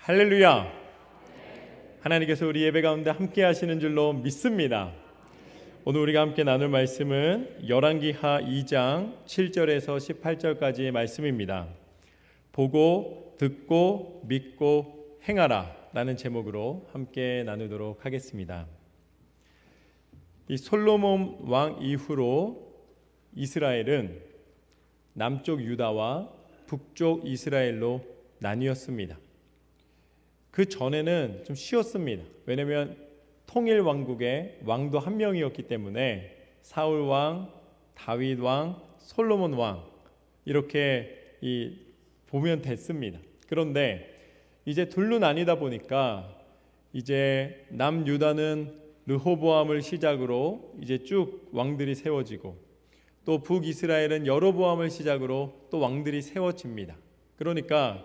할렐루야. 하나님께서 우리 예배 가운데 함께 하시는 줄로 믿습니다. 오늘 우리가 함께 나눌 말씀은 열왕기하 2장 7절에서 18절까지의 말씀입니다. 보고 듣고 믿고 행하라 라는 제목으로 함께 나누도록 하겠습니다. 이 솔로몬 왕 이후로 이스라엘은 남쪽 유다와 북쪽 이스라엘로 나뉘었습니다. 그 전에는 좀 쉬웠습니다. 왜냐하면 통일 왕국의 왕도 한 명이었기 때문에 사울 왕, 다윗 왕, 솔로몬 왕 이렇게 보면 됐습니다. 그런데 이제 둘로 나뉘다 보니까 이제 남유다는 르호보암을 시작으로 이제 쭉 왕들이 세워지고 또 북이스라엘은 여로보암을 시작으로 또 왕들이 세워집니다. 그러니까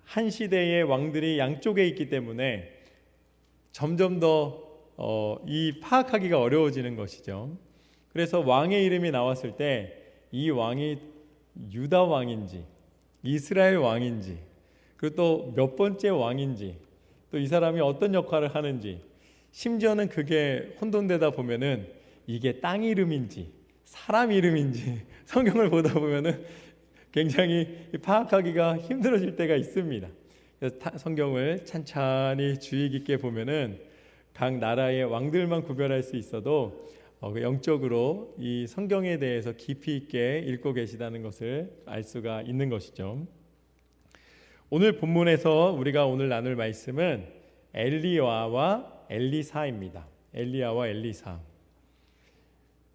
한 시대의 왕들이 양쪽에 있기 때문에 점점 더 파악하기가 어려워지는 것이죠. 그래서 왕의 이름이 나왔을 때 이 왕이 유다 왕인지 이스라엘 왕인지 그리고 또 몇 번째 왕인지 또 이 사람이 어떤 역할을 하는지 심지어는 그게 혼돈되다 보면은 이게 땅 이름인지 사람 이름인지 성경을 보다 보면은 굉장히 파악하기가 힘들어질 때가 있습니다. 그래서 성경을 찬찬히 주의 깊게 보면은 각 나라의 왕들만 구별할 수 있어도 영적으로 이 성경에 대해서 깊이 있게 읽고 계시다는 것을 알 수가 있는 것이죠. 오늘 본문에서 우리가 오늘 나눌 말씀은 엘리야와 엘리사입니다. 엘리야와 엘리사.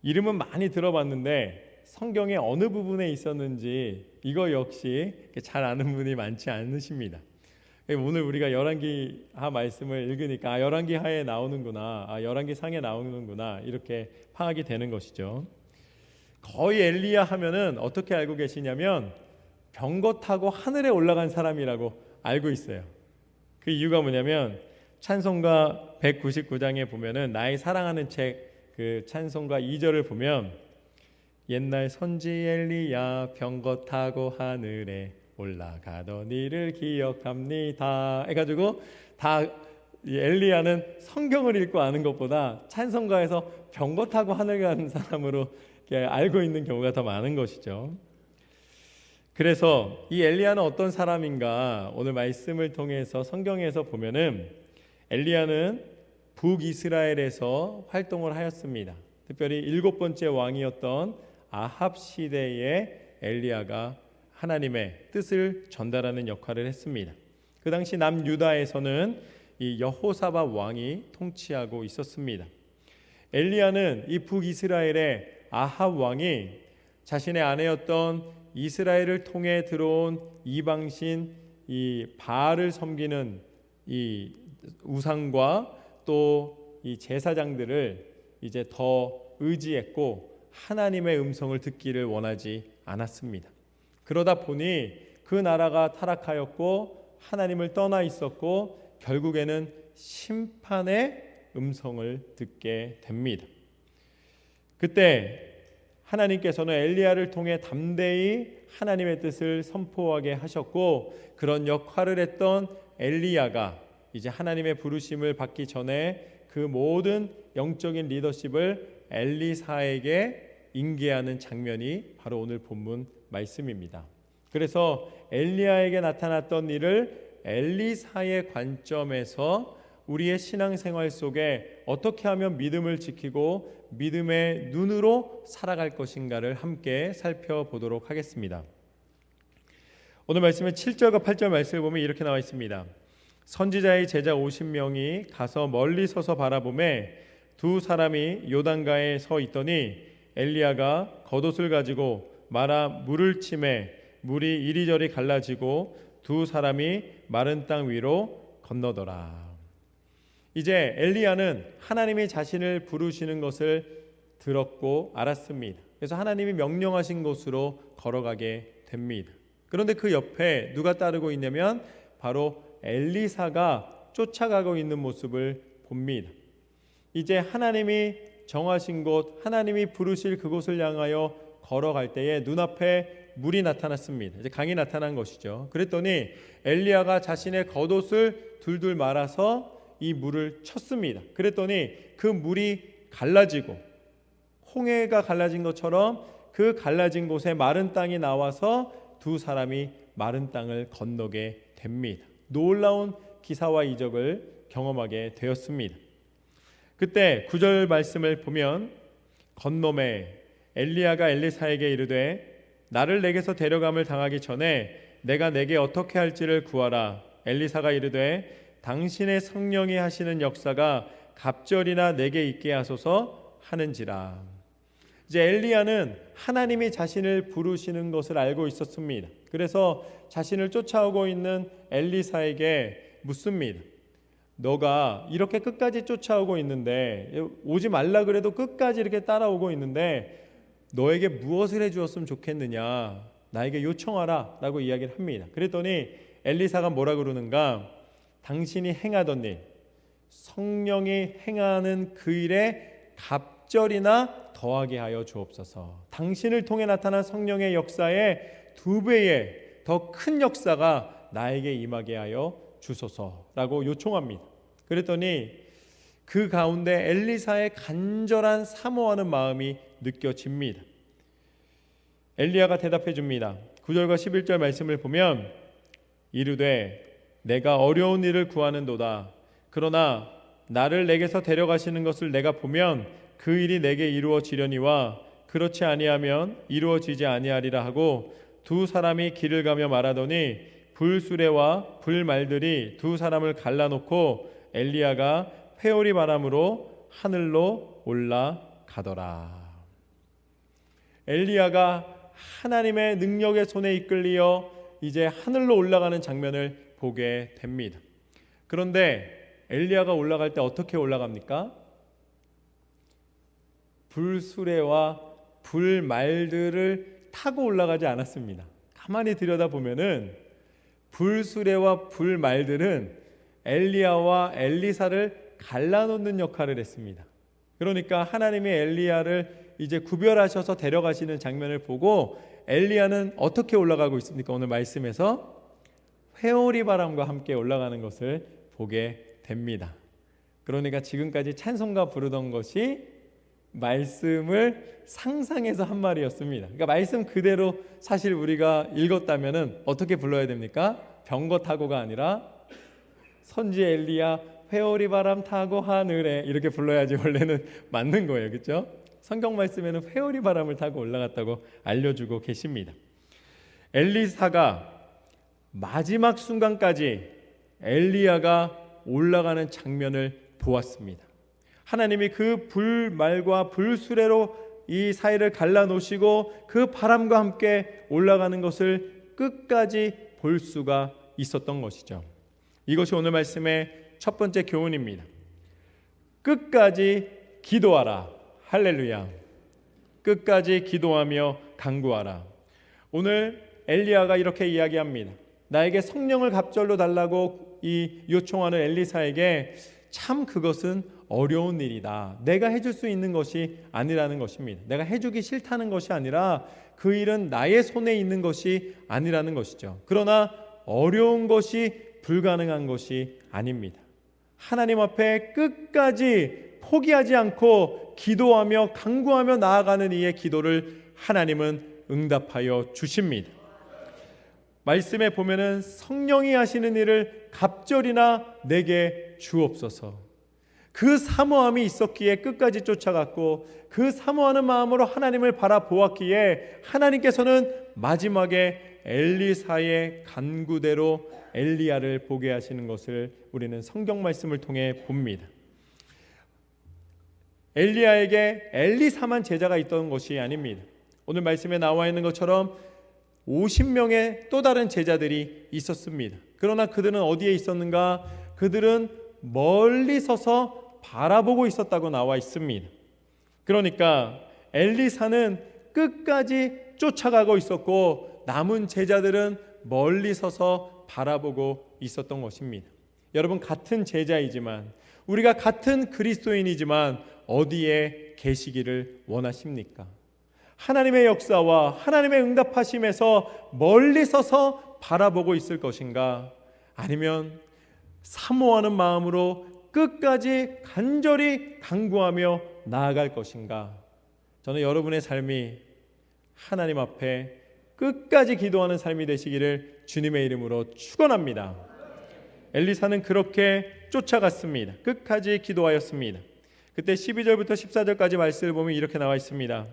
이름은 많이 들어봤는데 성경의 어느 부분에 있었는지 이거 역시 잘 아는 분이 많지 않으십니다. 오늘 우리가 열왕기하 말씀을 읽으니까 열왕기하에 나오는구나, 열왕기상에 나오는구나 이렇게 파악이 되는 것이죠. 거의 엘리야 하면은 어떻게 알고 계시냐면 병거 타고 하늘에 올라간 사람이라고 알고 있어요. 그 이유가 뭐냐면 찬송가 199장에 보면은 나의 사랑하는 책 그 찬송가 2절을 보면 옛날 선지 엘리야 병거 타고 하늘에 올라가던 일을 기억합니다 해가지고 다 엘리야는 성경을 읽고 아는 것보다 찬송가에서 병거 타고 하늘 가는 사람으로 알고 있는 경우가 더 많은 것이죠. 그래서 이 엘리야는 어떤 사람인가 오늘 말씀을 통해서 성경에서 보면은 엘리야는 북이스라엘에서 활동을 하였습니다. 특별히 7번째 왕이었던 아합 시대에 엘리야가 하나님의 뜻을 전달하는 역할을 했습니다. 그 당시 남유다에서는 이 여호사밧 왕이 통치하고 있었습니다. 엘리야는 이 북이스라엘의 아합 왕이 자신의 아내였던 이스라엘을 통해 들어온 이방신 이 바알을 섬기는 이 우상과 또 이 제사장들을 이제 더 의지했고 하나님의 음성을 듣기를 원하지 않았습니다. 그러다 보니 그 나라가 타락하였고 하나님을 떠나 있었고 결국에는 심판의 음성을 듣게 됩니다. 그때 하나님께서는 엘리야를 통해 담대히 하나님의 뜻을 선포하게 하셨고 그런 역할을 했던 엘리야가 이제 하나님의 부르심을 받기 전에 그 모든 영적인 리더십을 엘리사에게 인계하는 장면이 바로 오늘 본문 말씀입니다. 그래서 엘리야에게 나타났던 일을 엘리사의 관점에서 우리의 신앙생활 속에 어떻게 하면 믿음을 지키고 믿음의 눈으로 살아갈 것인가를 함께 살펴보도록 하겠습니다. 오늘 말씀의 7절과 8절 말씀을 보면 이렇게 나와 있습니다. 선지자의 제자 50명이 가서 멀리 서서 바라보매 두 사람이 요단가에 서 있더니 엘리야가 겉옷을 가지고 말아 물을 치매 물이 이리저리 갈라지고 두 사람이 마른 땅 위로 건너더라. 이제 엘리야는 하나님이 자신을 부르시는 것을 들었고 알았습니다. 그래서 하나님이 명령하신 곳으로 걸어가게 됩니다. 그런데 그 옆에 누가 따르고 있냐면 바로 엘리사가 쫓아가고 있는 모습을 봅니다. 이제 하나님이 정하신 곳, 하나님이 부르실 그곳을 향하여 걸어갈 때에 눈앞에 물이 나타났습니다. 이제 강이 나타난 것이죠. 그랬더니 엘리야가 자신의 겉옷을 둘둘 말아서 이 물을 쳤습니다. 그랬더니 그 물이 갈라지고 홍해가 갈라진 것처럼 그 갈라진 곳에 마른 땅이 나와서 두 사람이 마른 땅을 건너게 됩니다. 놀라운 기사와 이적을 경험하게 되었습니다. 그때 9절 말씀을 보면 건너매 엘리야가 엘리사에게 이르되 나를 내게서 데려감을 당하기 전에 내가 내게 어떻게 할지를 구하라. 엘리사가 이르되 당신의 성령이 하시는 역사가 갑절이나 내게 있게 하소서 하는지라. 이제 엘리야는 하나님이 자신을 부르시는 것을 알고 있었습니다. 그래서 자신을 쫓아오고 있는 엘리사에게 묻습니다. 너가 이렇게 끝까지 쫓아오고 있는데, 오지 말라 그래도 끝까지 이렇게 따라오고 있는데 너에게 무엇을 해주었으면 좋겠느냐, 나에게 요청하라 라고 이야기를 합니다. 그랬더니 엘리사가 뭐라 그러는가? 당신이 행하던 일, 성령이 행하는 그 일에 갑절이나 더하게 하여 주옵소서. 당신을 통해 나타난 성령의 역사에 2배의 더 큰 역사가 나에게 임하게 하여 주소서라고 요청합니다. 그랬더니 그 가운데 엘리사의 간절한 사모하는 마음이 느껴집니다. 엘리야가 대답해 줍니다. 9절과 11절 말씀을 보면 이르되 내가 어려운 일을 구하는도다. 그러나 나를 내게서 데려가시는 것을 내가 보면 그 일이 내게 이루어지려니와 그렇지 아니하면 이루어지지 아니하리라 하고 두 사람이 길을 가며 말하더니 불수레와 불말들이 두 사람을 갈라놓고 엘리야가 회오리 바람으로 하늘로 올라가더라. 엘리야가 하나님의 능력의 손에 이끌리어 이제 하늘로 올라가는 장면을 보게 됩니다. 그런데 엘리야가 올라갈 때 어떻게 올라갑니까? 불수레와 불말들을 타고 올라가지 않았습니다. 가만히 들여다보면은 불수레와 불말들은 엘리야와 엘리사를 갈라놓는 역할을 했습니다. 그러니까 하나님이 엘리야를 이제 구별하셔서 데려가시는 장면을 보고 엘리야는 어떻게 올라가고 있습니까? 오늘 말씀에서 회오리 바람과 함께 올라가는 것을 보게 됩니다. 그러니까 지금까지 찬송가 부르던 것이 말씀을 상상해서 한 말이었습니다. 그러니까 말씀 그대로 사실 우리가 읽었다면은 어떻게 불러야 됩니까? 병거 타고가 아니라 선지 엘리야 회오리 바람 타고 하늘에 이렇게 불러야지 원래는 맞는 거예요. 그렇죠? 성경 말씀에는 회오리 바람을 타고 올라갔다고 알려주고 계십니다. 엘리사가 마지막 순간까지 엘리야가 올라가는 장면을 보았습니다. 하나님이 그 불말과 불수레로 이 사이를 갈라놓으시고 그 바람과 함께 올라가는 것을 끝까지 볼 수가 있었던 것이죠. 이것이 오늘 말씀의 첫 번째 교훈입니다. 끝까지 기도하라. 할렐루야. 끝까지 기도하며 간구하라. 오늘 엘리야가 이렇게 이야기합니다. 나에게 성령을 갑절로 달라고 이 요청하는 엘리사에게 참 그것은 어려운 일이다. 내가 해줄 수 있는 것이 아니라는 것입니다. 내가 해주기 싫다는 것이 아니라 그 일은 나의 손에 있는 것이 아니라는 것이죠. 그러나 어려운 것이 불가능한 것이 아닙니다. 하나님 앞에 끝까지 포기하지 않고 기도하며 간구하며 나아가는 이의 기도를 하나님은 응답하여 주십니다. 말씀에 보면은 성령이 하시는 일을 갑절이나 내게 주옵소서. 그 사모함이 있었기에 끝까지 쫓아갔고 그 사모하는 마음으로 하나님을 바라보았기에 하나님께서는 마지막에 엘리사의 간구대로 엘리야를 보게 하시는 것을 우리는 성경 말씀을 통해 봅니다. 엘리야에게 엘리사만 제자가 있던 것이 아닙니다. 오늘 말씀에 나와 있는 것처럼 50명의 또 다른 제자들이 있었습니다. 그러나 그들은 어디에 있었는가? 그들은 멀리 서서 바라보고 있었다고 나와 있습니다. 그러니까 엘리사는 끝까지 쫓아가고 있었고 남은 제자들은 멀리 서서 바라보고 있었던 것입니다. 여러분, 같은 제자이지만 우리가 같은 그리스도인이지만 어디에 계시기를 원하십니까? 하나님의 역사와 하나님의 응답하심에서 멀리 서서 바라보고 있을 것인가? 아니면 사모하는 마음으로 끝까지 간절히 간구하며 나아갈 것인가? 저는 여러분의 삶이 하나님 앞에 끝까지 기도하는 삶이 되시기를 주님의 이름으로 축원합니다. 엘리사는 그렇게 쫓아갔습니다. 끝까지 기도하였습니다. 그때 12절부터 14절까지 말씀을 보면 이렇게 나와 있습니다.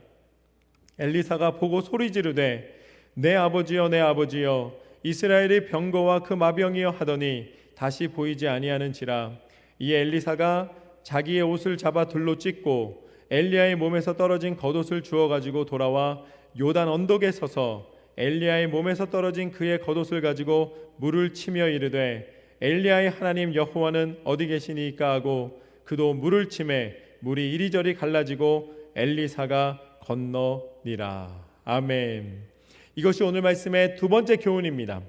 엘리사가 보고 소리 지르되 내 아버지여 내 아버지여 이스라엘의 병거와 그 마병이여 하더니 다시 보이지 아니하는지라. 이에 엘리사가 자기의 옷을 잡아 둘로 찢고 엘리야의 몸에서 떨어진 겉옷을 주워 가지고 돌아와 요단 언덕에 서서 엘리야의 몸에서 떨어진 그의 겉옷을 가지고 물을 치며 이르되 엘리야의 하나님 여호와는 어디 계시니까 하고 그도 물을 치매 물이 이리저리 갈라지고 엘리사가 건너니라. 아멘. 이것이 오늘 말씀의 두 번째 교훈입니다.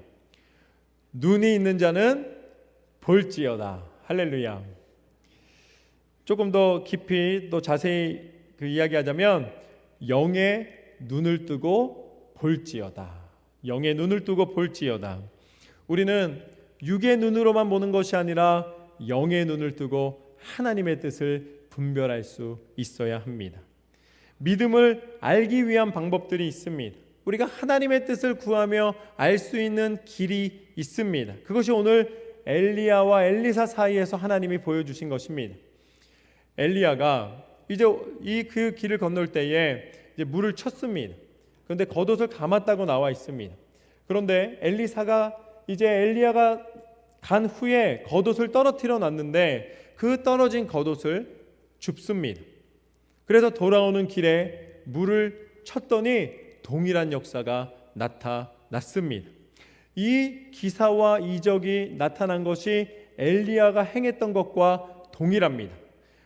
눈이 있는 자는 볼지어다. 할렐루야. 조금 더 깊이 또 자세히 이야기하자면 영의 눈을 뜨고 볼지어다. 영의 눈을 뜨고 볼지어다. 우리는 육의 눈으로만 보는 것이 아니라 영의 눈을 뜨고 하나님의 뜻을 분별할 수 있어야 합니다. 믿음을 알기 위한 방법들이 있습니다. 우리가 하나님의 뜻을 구하며 알 수 있는 길이 있습니다. 그것이 오늘 엘리야와 엘리사 사이에서 하나님이 보여주신 것입니다. 엘리야가 이제 그 길을 건널 때에 이제 물을 쳤습니다. 그런데 겉옷을 감았다고 나와 있습니다. 그런데 엘리야가 간 후에 겉옷을 떨어뜨려 놨는데 그 떨어진 겉옷을 줍습니다. 그래서 돌아오는 길에 물을 쳤더니 동일한 역사가 나타났습니다. 이 기사와 이적이 나타난 것이 엘리야가 행했던 것과 동일합니다.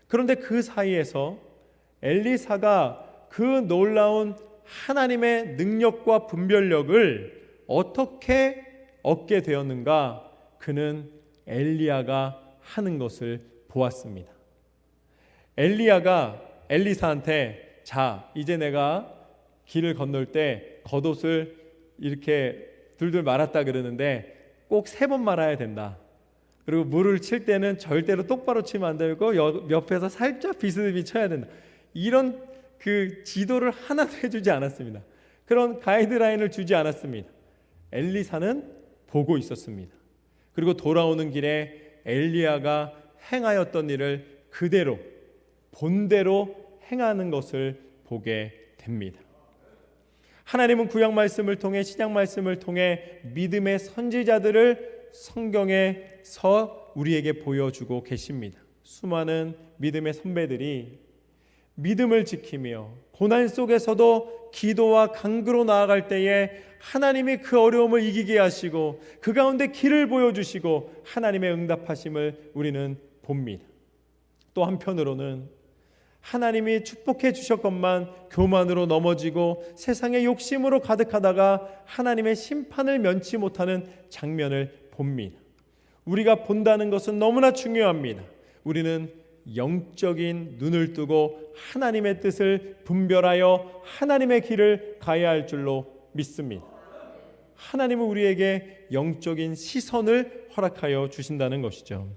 그런데 그 사이에서 엘리사가 그 놀라운 하나님의 능력과 분별력을 어떻게 얻게 되었는가? 그는 엘리야가 하는 것을 보았습니다. 엘리야가 엘리사한테 자, 이제 내가 길을 건널 때 겉옷을 이렇게 둘둘 말았다 그러는데 꼭 3번 말아야 된다. 그리고 물을 칠 때는 절대로 똑바로 치면 안 되고 옆에서 살짝 비스듬히 쳐야 된다. 이런 그 지도를 하나도 해주지 않았습니다. 그런 가이드라인을 주지 않았습니다. 엘리사는 보고 있었습니다. 그리고 돌아오는 길에 엘리야가 행하였던 일을 그대로 본대로 행하는 것을 보게 됩니다. 하나님은 구약 말씀을 통해 신약 말씀을 통해 믿음의 선지자들을 성경에서 우리에게 보여주고 계십니다. 수많은 믿음의 선배들이 믿음을 지키며 고난 속에서도 기도와 간구로 나아갈 때에 하나님이 그 어려움을 이기게 하시고 그 가운데 길을 보여주시고 하나님의 응답하심을 우리는 봅니다. 또 한편으로는 하나님이 축복해 주셨건만 교만으로 넘어지고 세상의 욕심으로 가득하다가 하나님의 심판을 면치 못하는 장면을 봅니다. 우리가 본다는 것은 너무나 중요합니다. 우리는 영적인 눈을 뜨고 하나님의 뜻을 분별하여 하나님의 길을 가야 할 줄로 믿습니다. 하나님은 우리에게 영적인 시선을 허락하여 주신다는 것이죠.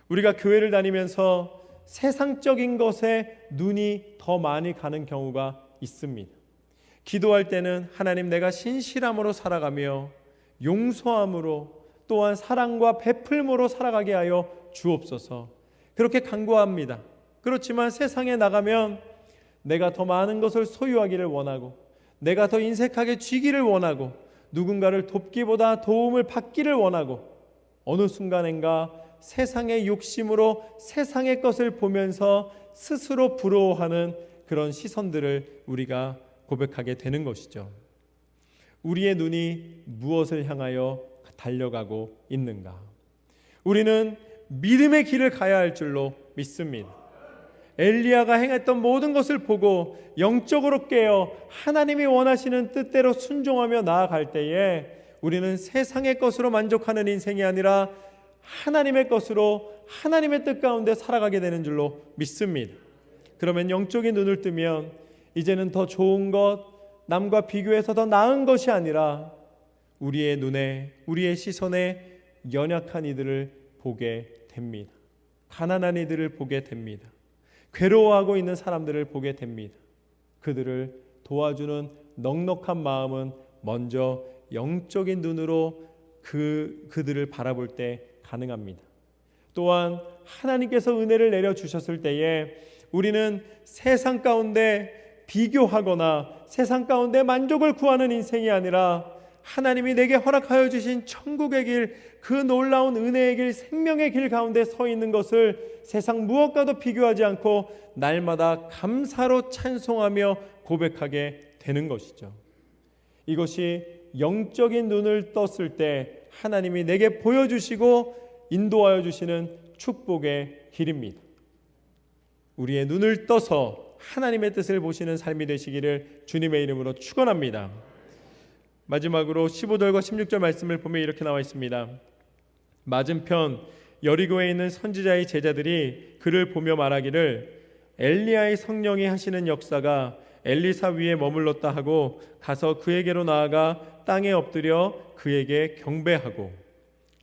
우리가 교회를 다니면서 세상적인 것에 눈이 더 많이 가는 경우가 있습니다. 기도할 때는 하나님 내가 신실함으로 살아가며 용서함으로 또한 사랑과 베풀므로 살아가게 하여 주옵소서. 그렇게 간구합니다. 그렇지만 세상에 나가면 내가 더 많은 것을 소유하기를 원하고 내가 더 인색하게 쥐기를 원하고 누군가를 돕기보다 도움을 받기를 원하고 어느 순간인가 세상의 욕심으로 세상의 것을 보면서 스스로 부러워하는 그런 시선들을 우리가 고백하게 되는 것이죠. 우리의 눈이 무엇을 향하여 달려가고 있는가? 우리는 믿음의 길을 가야 할 줄로 믿습니다. 엘리야가 행했던 모든 것을 보고 영적으로 깨어 하나님이 원하시는 뜻대로 순종하며 나아갈 때에 우리는 세상의 것으로 만족하는 인생이 아니라 하나님의 것으로 하나님의 뜻 가운데 살아가게 되는 줄로 믿습니다. 그러면 영적인 눈을 뜨면 이제는 더 좋은 것, 남과 비교해서 더 나은 것이 아니라 우리의 눈에, 우리의 시선에 연약한 이들을 보게 됩니다. 가난한 이들을 보게 됩니다. 괴로워하고 있는 사람들을 보게 됩니다. 그들을 도와주는 넉넉한 마음은 먼저 영적인 눈으로 그들을 바라볼 때 가능합니다. 또한 하나님께서 은혜를 내려주셨을 때에 우리는 세상 가운데 비교하거나 세상 가운데 만족을 구하는 인생이 아니라 하나님이 내게 허락하여 주신 천국의 길, 그 놀라운 은혜의 길, 생명의 길 가운데 서 있는 것을 세상 무엇과도 비교하지 않고 날마다 감사로 찬송하며 고백하게 되는 것이죠. 이것이 영적인 눈을 떴을 때 하나님이 내게 보여주시고 인도하여 주시는 축복의 길입니다. 우리의 눈을 떠서 하나님의 뜻을 보시는 삶이 되시기를 주님의 이름으로 축원합니다. 마지막으로 15절과 16절 말씀을 보면 이렇게 나와 있습니다. 맞은편 여리고에 있는 선지자의 제자들이 그를 보며 말하기를 엘리야의 성령이 하시는 역사가 엘리사 위에 머물렀다 하고 가서 그에게로 나아가 땅에 엎드려 그에게 경배하고.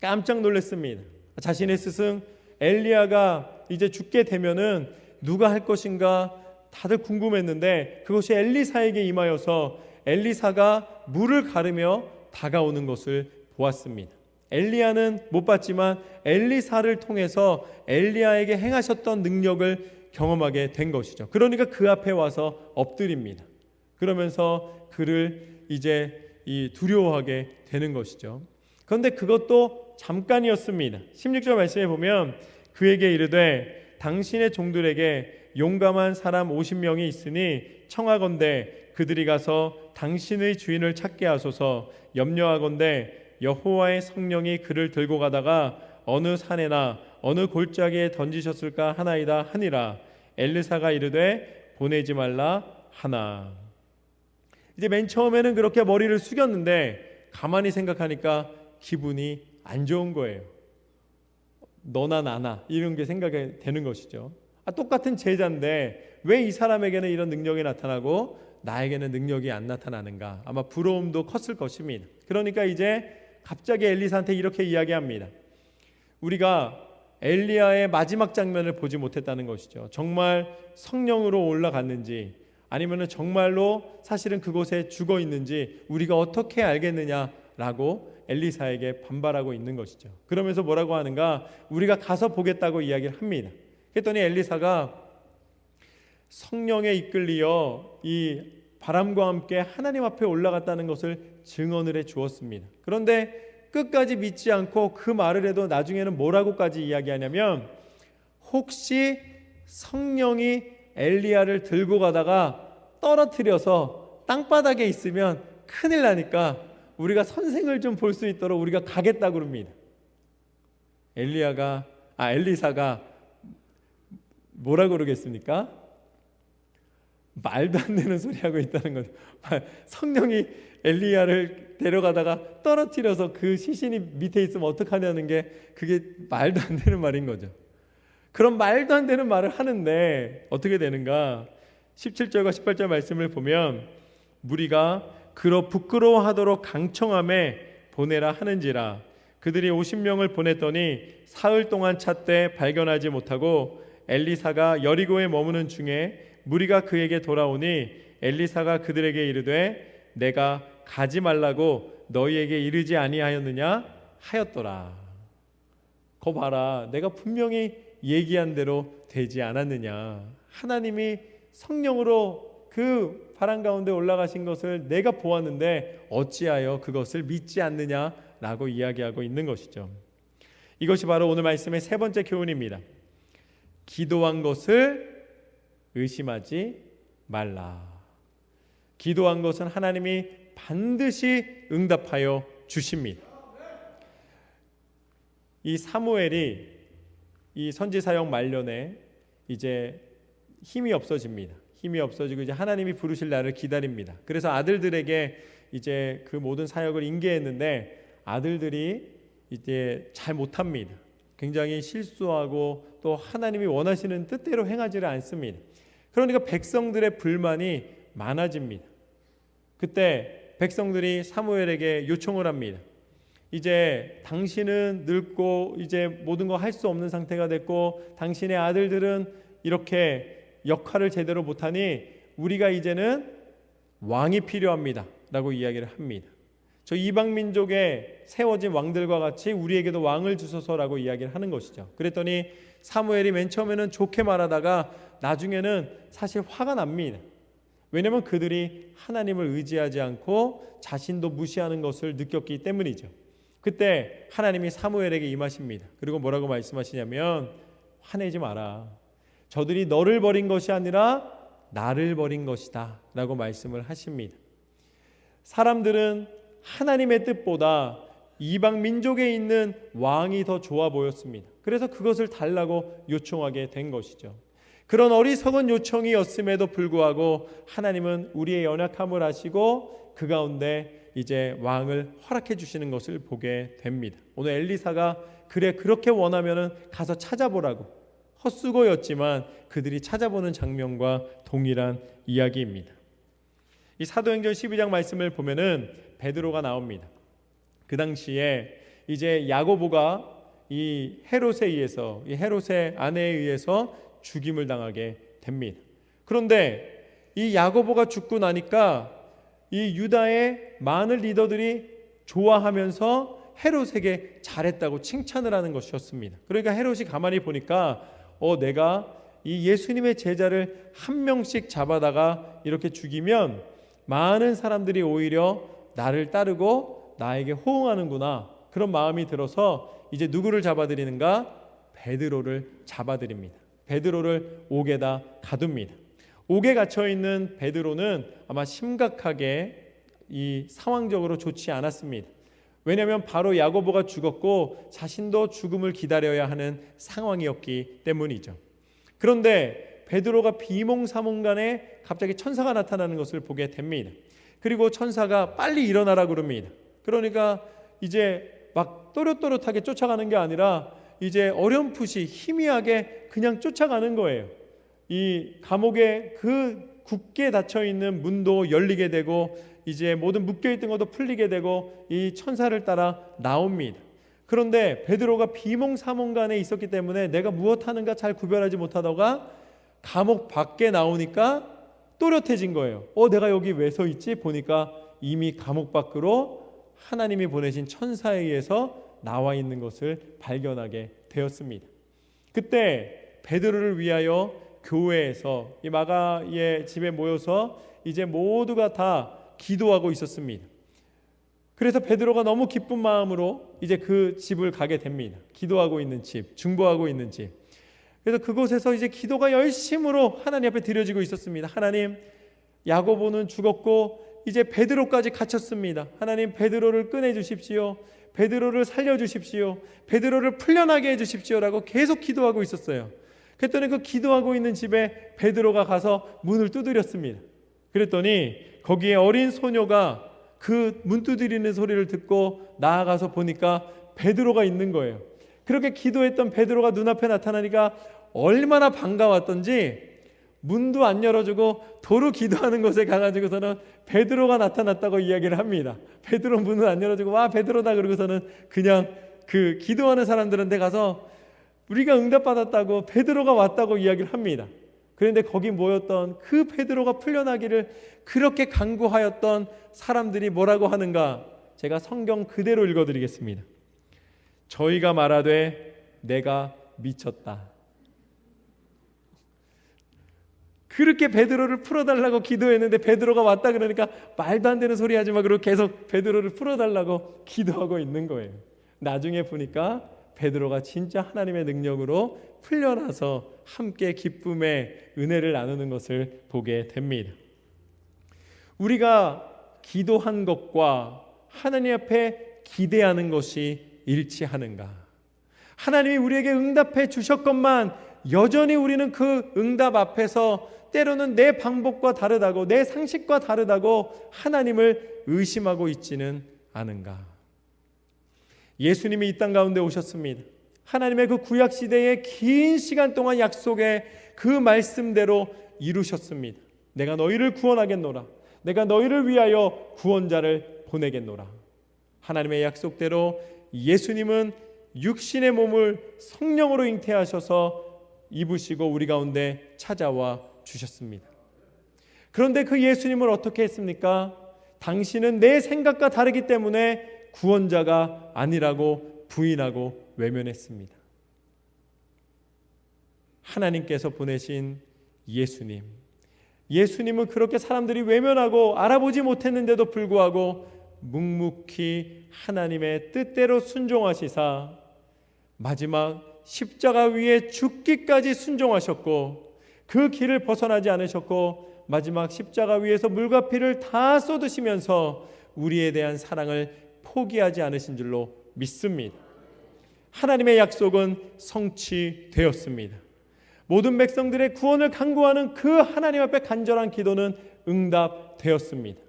깜짝 놀랐습니다. 자신의 스승 엘리야가 이제 죽게 되면은 누가 할 것인가 다들 궁금했는데 그것이 엘리사에게 임하여서 엘리사가 물을 가르며 다가오는 것을 보았습니다. 엘리야는 못 봤지만 엘리사를 통해서 엘리야에게 행하셨던 능력을 경험하게 된 것이죠. 그러니까 그 앞에 와서 엎드립니다. 그러면서 그를 이제 두려워하게 되는 것이죠. 그런데 그것도 잠깐이었습니다. 16절 말씀에 보면 그에게 이르되 당신의 종들에게 용감한 사람 50명이 있으니 청하건대 그들이 가서 당신의 주인을 찾게 하소서. 염려하건대 여호와의 성령이 그를 들고 가다가 어느 산에나 어느 골짜기에 던지셨을까 하나이다 하니라. 엘리사가 이르되 보내지 말라 하나. 이제 맨 처음에는 그렇게 머리를 숙였는데 가만히 생각하니까 기분이 안 좋은 거예요. 너나 나나 이런 게 생각이 되는 것이죠. 똑같은 제자인데 왜 이 사람에게는 이런 능력이 나타나고 나에게는 능력이 안 나타나는가? 아마 부러움도 컸을 것입니다. 그러니까 이제 갑자기 엘리사한테 이렇게 이야기합니다. 우리가 엘리야의 마지막 장면을 보지 못했다는 것이죠. 정말 성령으로 올라갔는지 아니면 정말로 사실은 그곳에 죽어 있는지 우리가 어떻게 알겠느냐라고 엘리사에게 반발하고 있는 것이죠. 그러면서 뭐라고 하는가? 우리가 가서 보겠다고 이야기를 합니다. 그랬더니 엘리사가 성령에 이끌리어 이 바람과 함께 하나님 앞에 올라갔다는 것을 증언을 해 주었습니다. 그런데 끝까지 믿지 않고 그 말을 해도 나중에는 뭐라고까지 이야기하냐면 혹시 성령이 엘리야를 들고 가다가 떨어뜨려서 땅바닥에 있으면 큰일 나니까 우리가 선생을 좀 볼 수 있도록 우리가 가겠다고 그럽니다. 엘리사가 뭐라고 그러겠습니까? 말도 안 되는 소리 하고 있다는 거죠. 성령이 엘리야를 데려가다가 떨어뜨려서 그 시신이 밑에 있으면 어떡하냐는 게 그게 말도 안 되는 말인 거죠. 그런 말도 안 되는 말을 하는데 어떻게 되는가? 17절과 18절 말씀을 보면 무리가 그로 부끄러워하도록 강청함에 보내라 하는지라. 그들이 50명을 보냈더니 사흘 동안 찾되 발견하지 못하고 엘리사가 여리고에 머무는 중에 무리가 그에게 돌아오니 엘리사가 그들에게 이르되 내가 가지 말라고 너희에게 이르지 아니하였느냐 하였더라. 거 봐라, 내가 분명히 얘기한 대로 되지 않았느냐. 하나님이 성령으로 그 바람 가운데 올라가신 것을 내가 보았는데 어찌하여 그것을 믿지 않느냐라고 이야기하고 있는 것이죠. 이것이 바로 오늘 말씀의 세 번째 교훈입니다. 기도한 것을 의심하지 말라. 기도한 것은 하나님이 반드시 응답하여 주십니다. 이 사무엘이 이 선지 사역 말년에 이제 힘이 없어집니다. 힘이 없어지고 이제 하나님이 부르실 날을 기다립니다. 그래서 아들들에게 이제 그 모든 사역을 인계했는데 아들들이 이제 잘 못합니다. 굉장히 실수하고 또 하나님이 원하시는 뜻대로 행하지를 않습니다. 그러니까 백성들의 불만이 많아집니다. 그때 백성들이 사무엘에게 요청을 합니다. 이제 당신은 늙고 이제 모든 거 할 수 없는 상태가 됐고 당신의 아들들은 이렇게 역할을 제대로 못하니 우리가 이제는 왕이 필요합니다 라고 이야기를 합니다. 저 이방 민족에 세워진 왕들과 같이 우리에게도 왕을 주소서라고 이야기를 하는 것이죠. 그랬더니 사무엘이 맨 처음에는 좋게 말하다가 나중에는 사실 화가 납니다. 왜냐하면 그들이 하나님을 의지하지 않고 자신도 무시하는 것을 느꼈기 때문이죠. 그때 하나님이 사무엘에게 임하십니다. 그리고 뭐라고 말씀하시냐면 화내지 마라. 저들이 너를 버린 것이 아니라 나를 버린 것이다 라고 말씀을 하십니다. 사람들은 하나님의 뜻보다 이방 민족에 있는 왕이 더 좋아 보였습니다. 그래서 그것을 달라고 요청하게 된 것이죠. 그런 어리석은 요청이었음에도 불구하고 하나님은 우리의 연약함을 아시고 그 가운데 이제 왕을 허락해 주시는 것을 보게 됩니다. 오늘 엘리사가 그래 그렇게 원하면은 가서 찾아보라고 헛수고였지만 그들이 찾아보는 장면과 동일한 이야기입니다. 이 사도행전 12장 말씀을 보면은 베드로가 나옵니다. 그 당시에 이제 야고보가 이 헤롯의 아내에 의해서 죽임을 당하게 됩니다. 그런데 이 야고보가 죽고 나니까 이 유다의 많은 리더들이 좋아하면서 헤롯에게 잘했다고 칭찬을 하는 것이었습니다. 그러니까 헤롯이 가만히 보니까 내가 이 예수님의 제자를 한 명씩 잡아다가 이렇게 죽이면 많은 사람들이 오히려 나를 따르고 나에게 호응하는구나, 그런 마음이 들어서 이제 누구를 잡아들이는가? 베드로를 잡아들입니다. 베드로를 옥에다 가둡니다. 옥에 갇혀있는 베드로는 아마 심각하게 이 상황적으로 좋지 않았습니다. 왜냐하면 바로 야고보가 죽었고 자신도 죽음을 기다려야 하는 상황이었기 때문이죠. 그런데 베드로가 비몽사몽간에 갑자기 천사가 나타나는 것을 보게 됩니다. 그리고 천사가 빨리 일어나라 그럽니다. 그러니까 이제 막 또렷또렷하게 쫓아가는 게 아니라 이제 어렴풋이 희미하게 그냥 쫓아가는 거예요. 이 감옥에 그 굳게 닫혀있는 문도 열리게 되고 이제 모든 묶여있던 것도 풀리게 되고 이 천사를 따라 나옵니다. 그런데 베드로가 비몽사몽간에 있었기 때문에 내가 무엇 하는가 잘 구별하지 못하다가 감옥 밖에 나오니까 또렷해진 거예요. 내가 여기 왜 서 있지? 보니까 이미 감옥 밖으로 하나님이 보내신 천사에 의해서 나와 있는 것을 발견하게 되었습니다. 그때 베드로를 위하여 교회에서 이 마가의 집에 모여서 이제 모두가 다 기도하고 있었습니다. 그래서 베드로가 너무 기쁜 마음으로 이제 그 집을 가게 됩니다. 기도하고 있는 집, 중보하고 있는 집. 그래서 그곳에서 이제 기도가 열심으로 하나님 앞에 드려지고 있었습니다. 하나님, 야고보는 죽었고 이제 베드로까지 갇혔습니다. 하나님, 베드로를 꺼내 주십시오. 베드로를 살려 주십시오. 베드로를 풀려나게 해 주십시오라고 계속 기도하고 있었어요. 그랬더니 그 기도하고 있는 집에 베드로가 가서 문을 두드렸습니다. 그랬더니 거기에 어린 소녀가 그 문 두드리는 소리를 듣고 나아가서 보니까 베드로가 있는 거예요. 그렇게 기도했던 베드로가 눈앞에 나타나니까 얼마나 반가웠던지 문도 안 열어주고 도로 기도하는 곳에 가가지고서는 베드로가 나타났다고 이야기를 합니다. 베드로 문을 안 열어주고 와 베드로다 그러고서는 그냥 그 기도하는 사람들한테 가서 우리가 응답받았다고 베드로가 왔다고 이야기를 합니다. 그런데 거기 모였던 그 베드로가 풀려나기를 그렇게 간구하였던 사람들이 뭐라고 하는가? 제가 성경 그대로 읽어드리겠습니다. 저희가 말하되 내가 미쳤다. 그렇게 베드로를 풀어달라고 기도했는데 베드로가 왔다 그러니까 말도 안 되는 소리 하지 마 그러고 계속 베드로를 풀어달라고 기도하고 있는 거예요. 나중에 보니까 베드로가 진짜 하나님의 능력으로 풀려나서 함께 기쁨의 은혜를 나누는 것을 보게 됩니다. 우리가 기도한 것과 하나님 앞에 기대하는 것이 일치하는가? 하나님이 우리에게 응답해 주셨건만 여전히 우리는 그 응답 앞에서 때로는 내 방법과 다르다고 내 상식과 다르다고 하나님을 의심하고 있지는 않은가? 예수님이 이 땅 가운데 오셨습니다. 하나님의 그 구약시대의 긴 시간 동안 약속의 그 말씀대로 이루셨습니다. 내가 너희를 구원하겠노라. 내가 너희를 위하여 구원자를 보내겠노라. 하나님의 약속대로 예수님은 육신의 몸을 성령으로 잉태하셔서 입으시고 우리 가운데 찾아와 주셨습니다. 그런데 그 예수님을 어떻게 했습니까? 당신은 내 생각과 다르기 때문에 구원자가 아니라고 부인하고 외면했습니다. 하나님께서 보내신 예수님은 그렇게 사람들이 외면하고 알아보지 못했는데도 불구하고 묵묵히 하나님의 뜻대로 순종하시사 마지막 십자가 위에 죽기까지 순종하셨고 그 길을 벗어나지 않으셨고 마지막 십자가 위에서 물과 피를 다 쏟으시면서 우리에 대한 사랑을 포기하지 않으신 줄로 믿습니다. 하나님의 약속은 성취되었습니다. 모든 백성들의 구원을 간구하는 그 하나님 앞에 간절한 기도는 응답되었습니다.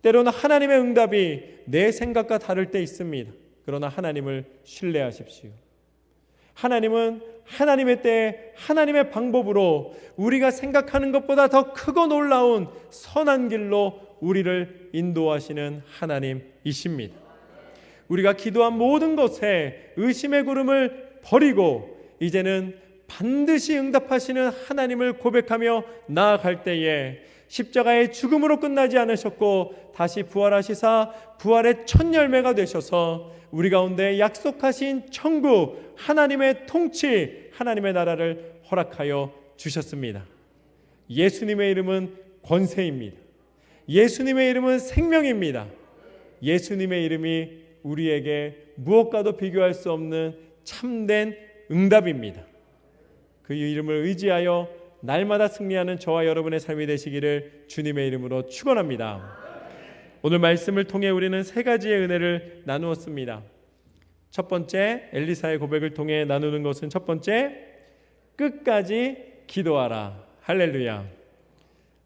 때로는 하나님의 응답이 내 생각과 다를 때 있습니다. 그러나 하나님을 신뢰하십시오. 하나님은 하나님의 때에 하나님의 방법으로 우리가 생각하는 것보다 더 크고 놀라운 선한 길로 우리를 인도하시는 하나님이십니다. 우리가 기도한 모든 것에 의심의 구름을 버리고 이제는 반드시 응답하시는 하나님을 고백하며 나아갈 때에 십자가의 죽음으로 끝나지 않으셨고 다시 부활하시사 부활의 첫 열매가 되셔서 우리 가운데 약속하신 천국, 하나님의 통치, 하나님의 나라를 허락하여 주셨습니다. 예수님의 이름은 권세입니다. 예수님의 이름은 생명입니다. 예수님의 이름이 우리에게 무엇과도 비교할 수 없는 참된 응답입니다. 그 이름을 의지하여 날마다 승리하는 저와 여러분의 삶이 되시기를 주님의 이름으로 축원합니다. 오늘 말씀을 통해 우리는 세 가지의 은혜를 나누었습니다. 첫 번째, 엘리사의 고백을 통해 나누는 것은 첫 번째, 끝까지 기도하라. 할렐루야.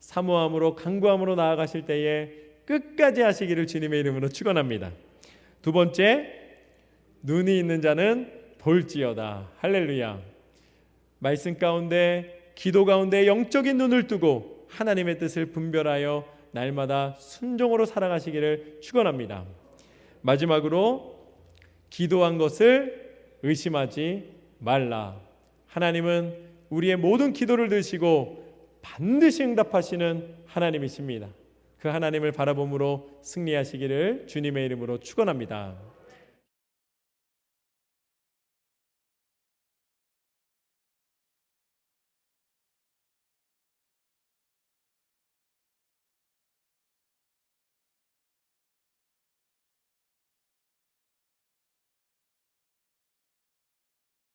사모함으로 간구함으로 나아가실 때에 끝까지 하시기를 주님의 이름으로 축원합니다. 두 번째, 눈이 있는 자는 볼지어다. 할렐루야. 말씀 가운데 기도 가운데 영적인 눈을 뜨고 하나님의 뜻을 분별하여 날마다 순종으로 살아가시기를 축원합니다. 마지막으로 기도한 것을 의심하지 말라. 하나님은 우리의 모든 기도를 들으시고 반드시 응답하시는 하나님이십니다. 그 하나님을 바라봄으로 승리하시기를 주님의 이름으로 축원합니다.